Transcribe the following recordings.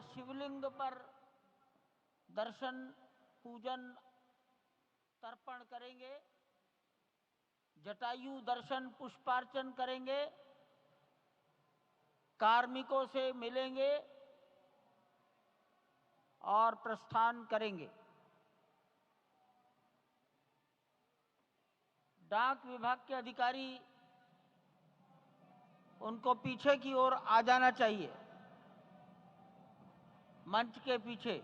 शिवलिंग पर दर्शन पूजन तर्पण करेंगे, जटायु दर्शन पुष्पार्चन करेंगे, कार्मिकों से मिलेंगे और प्रस्थान करेंगे। डाक विभाग के अधिकारी उनको पीछे की ओर आ जाना चाहिए, मंच के पीछे।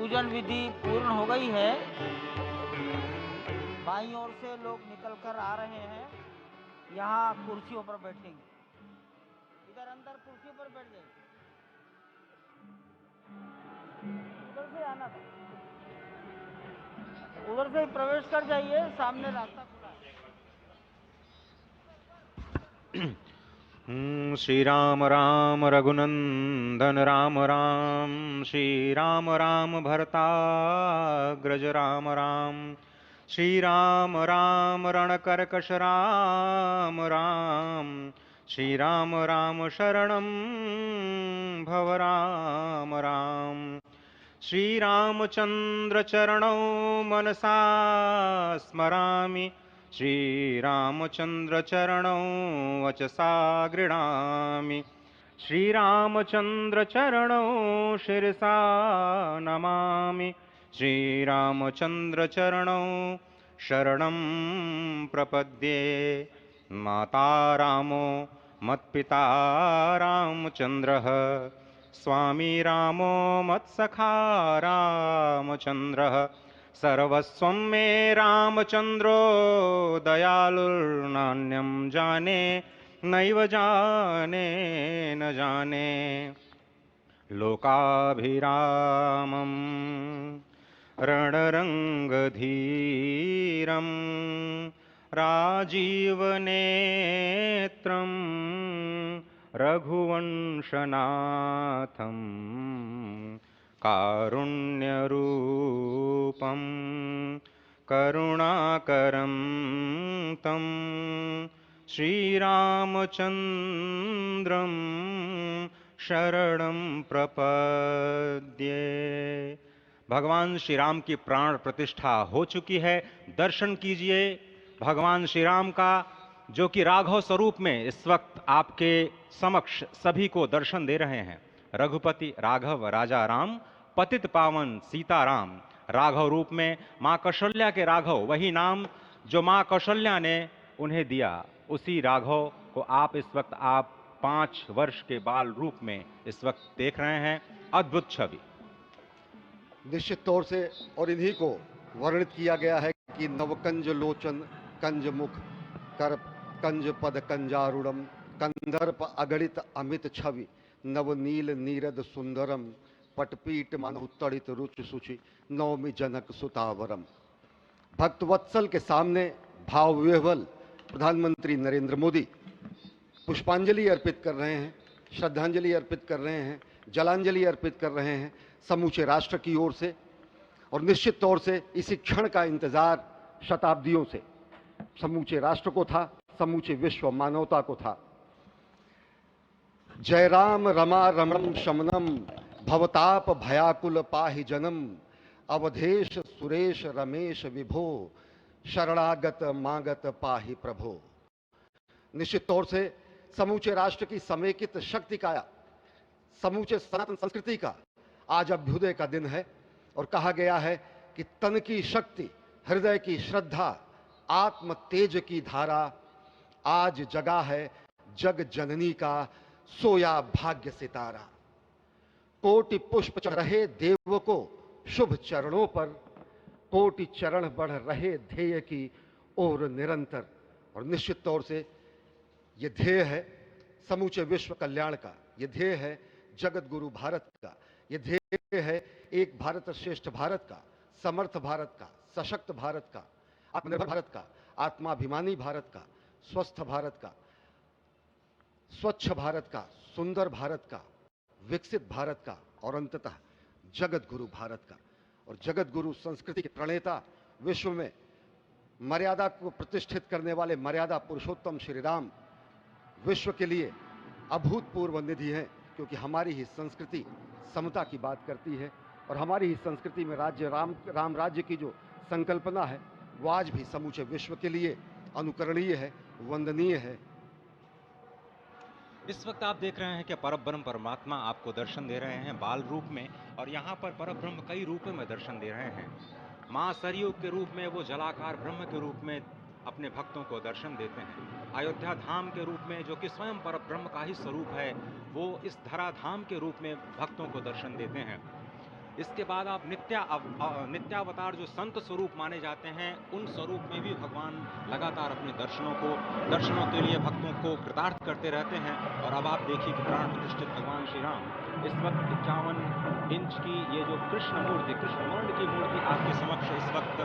पूजन विधि पूर्ण हो गई है। बाईं ओर से लोग निकलकर आ रहे हैं, यहाँ कुर्सियों पर बैठेंगे। इधर अंदर कुर्सियों पर बैठ जाइए, उधर से आना था, उधर से ही प्रवेश कर जाइए, सामने रास्ता खुला है। श्री राम राम रघुनंदन राम राम, श्री राम राम भरताग्रज राम राम, श्री राम राम रणकर्कश राम राम, श्री राम राम शरणं भव राम राम, श्री रामचंद्र चरणौ मनसा स्मरामि, श्रीरामचंद्र चरणौ वचसा गृह्णामि, श्रीरामचंद्र चरणौ शिरसा नमामि, श्रीरामचंद्र चरणौ शरणं प्रपद्ये। माता रामो मत्पिता रामचंद्रः, स्वामी रामो मत्सखा रामचंद्रः, सर्वस्वं मे रामचंद्रो दयालुर्नान्यं जाने नैव जाने न जाने। लोकाभिरामं रणरंगधीरं राजीवनेत्रं रघुवंशनाथं कारुण्यरूपं करुणाकरं तं श्रीरामचन्द्रं शरणं प्रपद्ये। भगवान श्री राम की प्राण प्रतिष्ठा हो चुकी है। दर्शन कीजिए भगवान श्री राम का, जो कि राघव स्वरूप में इस वक्त आपके समक्ष सभी को दर्शन दे रहे हैं। रघुपति राघव राजा राम, पतित पावन सीताराम। राघव रूप में माँ कौशल्या के राघव, वही नाम जो माँ कौशल्या ने उन्हें दिया, उसी राघव को आप इस वक्त 5 वर्ष के बाल रूप में इस वक्त देख रहे हैं। अद्भुत छवि। निश्चित तौर से और इन्हीं को वर्णित किया गया है कि नवकंज लोचन कंज मुख कर कंज पद कंजारूढ़म, कंदर्प अगणित अमित छवि नवनील नीरद सुंदरम, पटपीट मन उत्तड़ित रुचि सुचि नवमी जनक सुतावरम। भक्तवत्सल के सामने भाव विह्वल प्रधानमंत्री नरेंद्र मोदी पुष्पांजलि अर्पित कर रहे हैं, श्रद्धांजलि अर्पित कर रहे हैं, जलांजलि अर्पित कर रहे हैं समूचे राष्ट्र की ओर से। और निश्चित तौर से इसी क्षण का इंतजार शताब्दियों से समूचे राष्ट्र को था, समूचे विश्व मानवता को था। जय राम रमा रमणम शमनम, भवताप भयाकुल पाहि जनम, अवधेश सुरेश रमेश विभो, शरणागत मागत पाहि प्रभो। निश्चित तौर से समूचे राष्ट्र की समेकित शक्ति का, समूचे सनातन संस्कृति का आज अभ्युदय का दिन है। और कहा गया है कि तन की शक्ति, हृदय की श्रद्धा, आत्म तेज की धारा आज जगा है जग जननी का सोया भाग्य सितारा। कोटि पुष्प चढ़ रहे देव को शुभ चरणों पर, कोटि चरण बढ़ रहे ध्येय की ओर निरंतर। और निश्चित तौर से ये ध्येय है समूचे विश्व कल्याण का, ये ध्येय है जगत गुरु भारत का, ये ध्येय है एक भारत श्रेष्ठ भारत का, समर्थ भारत का, सशक्त भारत का, आत्मनिर्भर भारत का, आत्माभिमानी भारत का, स्वस्थ भारत का, स्वच्छ भारत का, सुंदर भारत का, विकसित भारत का और अंततः जगत गुरु भारत का। और जगत गुरु संस्कृति के प्रणेता, विश्व में मर्यादा को प्रतिष्ठित करने वाले मर्यादा पुरुषोत्तम श्री राम विश्व के लिए अभूतपूर्व निधि है, क्योंकि हमारी ही संस्कृति समता की बात करती है और हमारी ही संस्कृति में राज्य राम राज्य की जो संकल्पना है वो आज भी समूचे विश्व के लिए अनुकरणीय है, वंदनीय है। इस वक्त आप देख रहे हैं कि परब्रह्म परमात्मा आपको दर्शन दे रहे हैं बाल रूप में, और यहाँ पर परब्रह्म कई रूपों में दर्शन दे रहे हैं। माँ सरयू के रूप में वो जलाकार ब्रह्म के रूप में अपने भक्तों को दर्शन देते हैं। अयोध्या धाम के रूप में, जो कि स्वयं परब्रह्म का ही स्वरूप है, वो इस धरा धाम के रूप में भक्तों को दर्शन देते हैं। इसके बाद आप नित्यावतार जो संत स्वरूप माने जाते हैं, उन स्वरूप में भी भगवान लगातार अपने दर्शनों के लिए भक्तों को कृतार्थ करते रहते हैं। और अब आप देखिए कि प्राण प्रतिष्ठित भगवान श्री राम इस वक्त 51 इंच की ये जो कृष्ण वर्ण की मूर्ति आपके समक्ष इस वक्त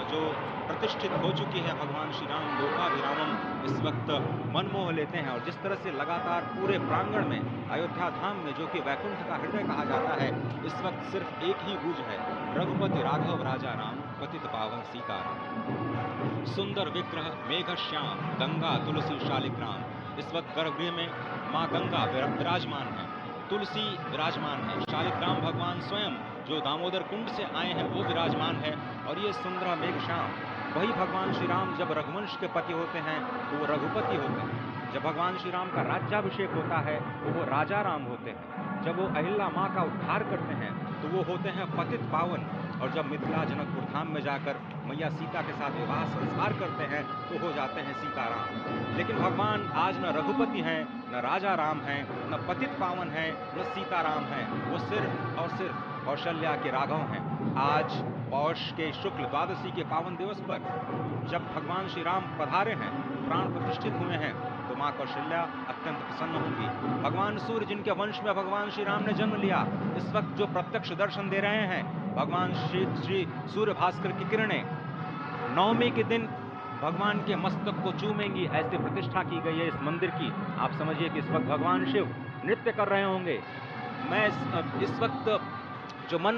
जो प्रतिष्ठित हो चुकी है, भगवान श्री राम लोकाभिरामम इस वक्त मन मोह लेते हैं। और जिस तरह से लगातार पूरे प्रांगण में, अयोध्या धाम में, जो कि वैकुंठ का हृदय कहा जाता है, इस वक्त सिर्फ एक ही गूंज है, रघुपति राघव राजा राम, पतित पावन सीताराम। सुंदर विग्रह मेघ श्याम, गंगा तुलसी शालिग्राम। इस वक्त गर्भगृह में माँ गंगा विराजमान है, तुलसी विराजमान है, शालिग्राम भगवान स्वयं जो दामोदर कुंड से आए हैं वो विराजमान है। और ये सुंदर मेघ श्याम, वही भगवान श्री राम जब रघुवंश के पति होते हैं तो वो रघुपति होते हैं। जब भगवान श्री राम का राज्याभिषेक होता है तो वो राजा राम होते हैं। जब वो अहिल्या माँ का उद्धार करते हैं तो वो होते हैं पतित पावन। और जब मिथिला जनकपुर धाम में जाकर मैया सीता के साथ विवाह संस्कार करते हैं तो हो जाते हैं सीताराम। लेकिन भगवान आज न रघुपति हैं, न राजा राम हैं, न पतित पावन हैं, न सीताराम हैं। वो सिर्फ और सिर्फ कौशल्या के राघव हैं। आज पौष के शुक्ल द्वादशी के पावन दिवस पर जब भगवान श्री राम पधारे हैं, प्राण प्रतिष्ठित हुए हैं, तो माँ कौशल्या अत्यंत प्रसन्न होंगी। भगवान सूर्य जिनके वंश में भगवान श्री राम ने जन्म लिया, इस वक्त जो प्रत्यक्ष दर्शन दे रहे हैं, भगवान श्री सूर्य भास्कर की किरणें नवमी के दिन भगवान के मस्तक को चूमेंगी, ऐसी प्रतिष्ठा की गई है इस मंदिर की। आप समझिए कि इस वक्त भगवान शिव नृत्य कर रहे होंगे। मैं इस वक्त जो मन